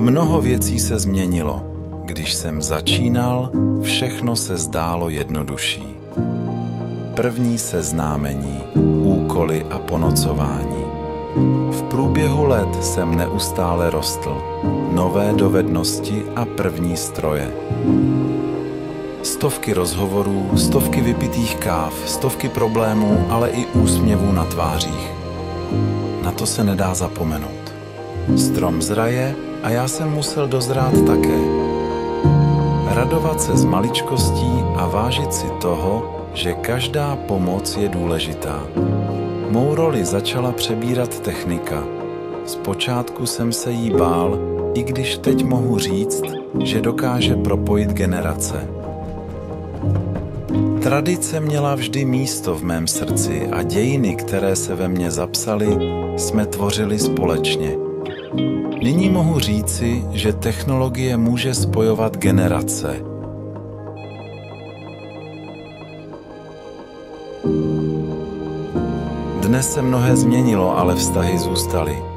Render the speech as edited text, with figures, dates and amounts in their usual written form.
Mnoho věcí se změnilo. Když jsem začínal, všechno se zdálo jednodušší. První seznámení, úkoly a ponocování. V průběhu let jsem neustále rostl. Nové dovednosti a první stroje. Stovky rozhovorů, stovky vypitých káv, stovky problémů, ale i úsměvů na tvářích. Na to se nedá zapomenout. Strom zraje a já jsem musel dozrát také. Radovat se z maličkostí a vážit si toho, že každá pomoc je důležitá. Mou roli začala přebírat technika. Zpočátku jsem se jí bál, i když teď mohu říct, že dokáže propojit generace. Tradice měla vždy místo v mém srdci a dějiny, které se ve mně zapsaly, jsme tvořili společně. Nyní mohu říci, že technologie může spojovat generace. Dnes se mnohé změnilo, ale vztahy zůstaly.